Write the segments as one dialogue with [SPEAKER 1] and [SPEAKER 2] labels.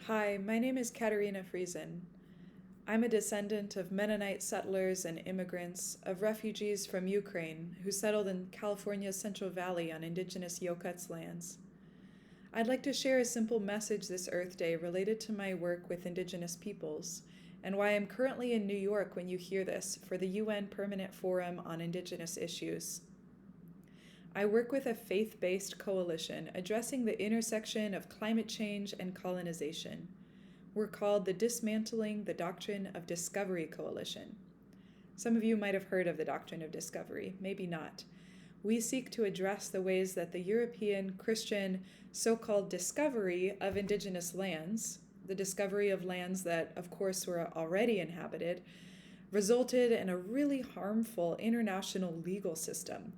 [SPEAKER 1] Hi, my name is Katerina Friesen. I'm a descendant of Mennonite settlers and immigrants, of refugees from Ukraine who settled in California's Central Valley on indigenous Yokuts lands. I'd like to share a simple message this Earth Day related to my work with indigenous peoples and why I'm currently in New York when you hear this for the UN Permanent Forum on Indigenous Issues. I work with a faith-based coalition addressing the intersection of climate change and colonization. We're called the Dismantling the Doctrine of Discovery Coalition. Some of you might have heard of the Doctrine of Discovery, maybe not. We seek to address the ways that the European Christian so-called discovery of indigenous lands, the discovery of lands that, of course, were already inhabited, resulted in a really harmful international legal system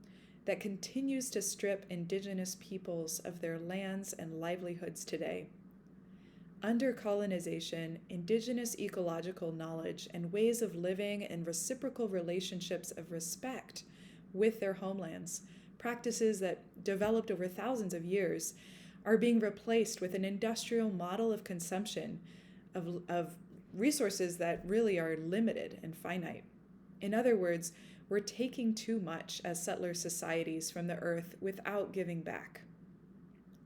[SPEAKER 1] that continues to strip indigenous peoples of their lands and livelihoods today. Under colonization, indigenous ecological knowledge and ways of living and reciprocal relationships of respect with their homelands, practices that developed over thousands of years, are being replaced with an industrial model of consumption of resources that really are limited and finite. In other words, we're taking too much as settler societies from the earth without giving back.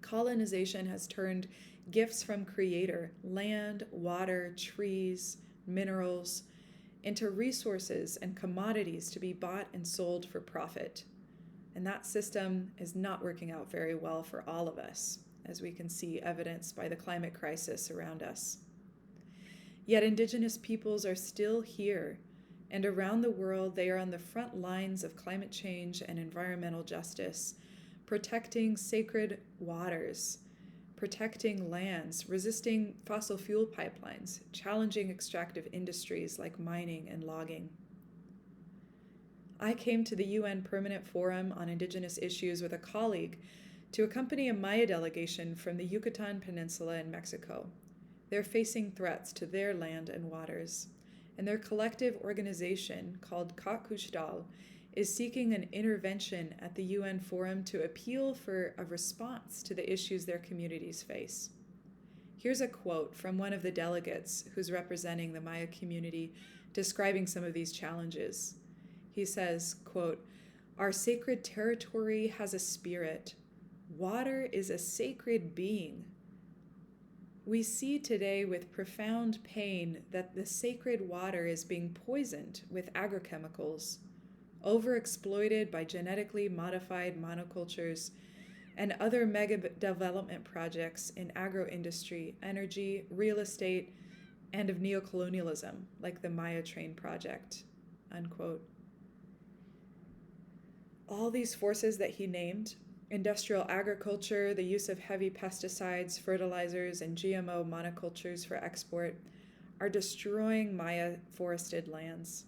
[SPEAKER 1] Colonization has turned gifts from Creator, land, water, trees, minerals, into resources and commodities to be bought and sold for profit. And that system is not working out very well for all of us, as we can see evidenced by the climate crisis around us. Yet indigenous peoples are still here, and around the world they are on the front lines of climate change and environmental justice, protecting sacred waters, protecting lands, resisting fossil fuel pipelines, challenging extractive industries like mining and logging. I came to the UN Permanent Forum on Indigenous Issues with a colleague to accompany a Maya delegation from the Yucatan Peninsula in Mexico. They're facing threats to their land and waters, and their collective organization, called Ka Kuxtal, is seeking an intervention at the UN Forum to appeal for a response to the issues their communities face. Here's a quote from one of the delegates who's representing the Maya community describing some of these challenges. He says, quote, "Our sacred territory has a spirit. Water is a sacred being. We see today with profound pain that the sacred water is being poisoned with agrochemicals, overexploited by genetically modified monocultures and other mega development projects in agro-industry, energy, real estate, and of neocolonialism, like the Maya Train project," unquote. All these forces that he named, industrial agriculture, the use of heavy pesticides, fertilizers, and GMO monocultures for export, are destroying Maya forested lands.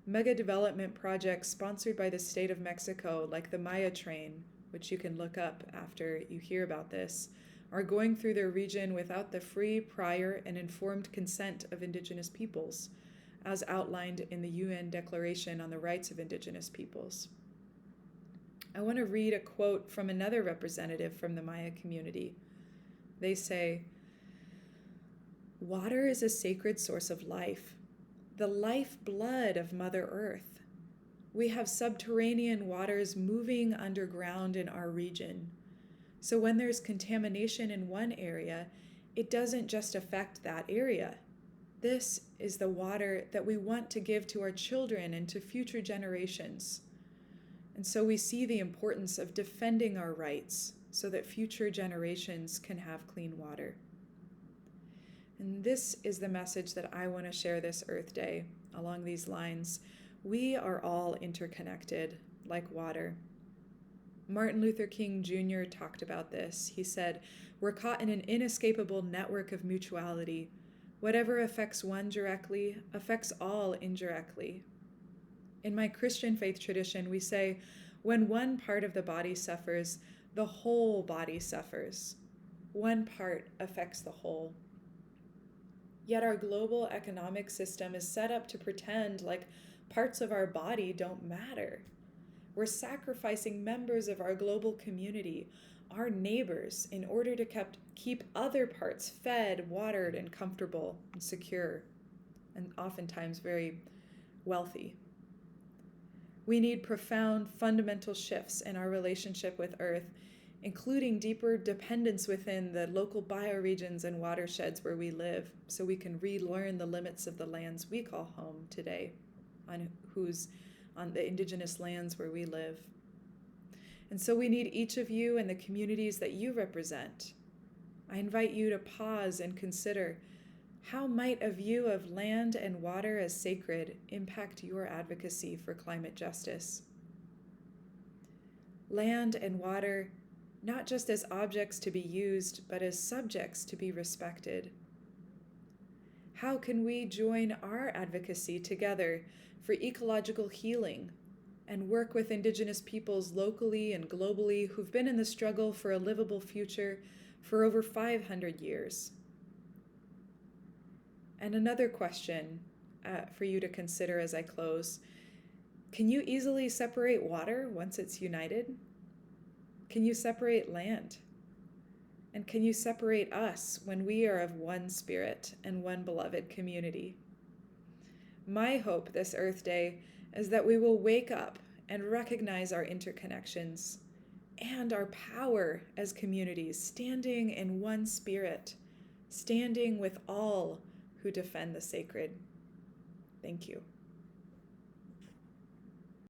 [SPEAKER 1] Mega development projects sponsored by the state of Mexico, like the Maya Train, which you can look up after you hear about this, are going through their region without the free, prior, and informed consent of indigenous peoples, as outlined in the UN Declaration on the Rights of Indigenous Peoples. I want to read a quote from another representative from the Maya community. They say, "Water is a sacred source of life, the lifeblood of Mother Earth. We have subterranean waters moving underground in our region. So when there's contamination in one area, it doesn't just affect that area. This is the water that we want to give to our children and to future generations. And so we see the importance of defending our rights so that future generations can have clean water." And this is the message that I want to share this Earth Day along these lines. We are all interconnected, like water. Martin Luther King Jr. talked about this. He said, "We're caught in an inescapable network of mutuality. Whatever affects one directly affects all indirectly." In my Christian faith tradition, we say, when one part of the body suffers, the whole body suffers. One part affects the whole. Yet our global economic system is set up to pretend like parts of our body don't matter. We're sacrificing members of our global community, our neighbors in order to keep other parts fed, watered, and comfortable and secure, and oftentimes very wealthy. We need profound fundamental shifts in our relationship with Earth, including deeper dependence within the local bioregions and watersheds where we live, so we can relearn the limits of the lands we call home today, on the indigenous lands where we live. And so we need each of you and the communities that you represent. I invite you to pause and consider, how might a view of land and water as sacred impact your advocacy for climate justice? Land and water, not just as objects to be used, but as subjects to be respected. How can we join our advocacy together for ecological healing and work with Indigenous peoples locally and globally who've been in the struggle for a livable future for over 500 years? And another question for you to consider as I close: can you easily separate water once it's united? Can you separate land? And can you separate us when we are of one spirit and one beloved community? My hope this Earth Day is that we will wake up and recognize our interconnections and our power as communities, standing in one spirit, standing with all who defend the sacred. Thank you.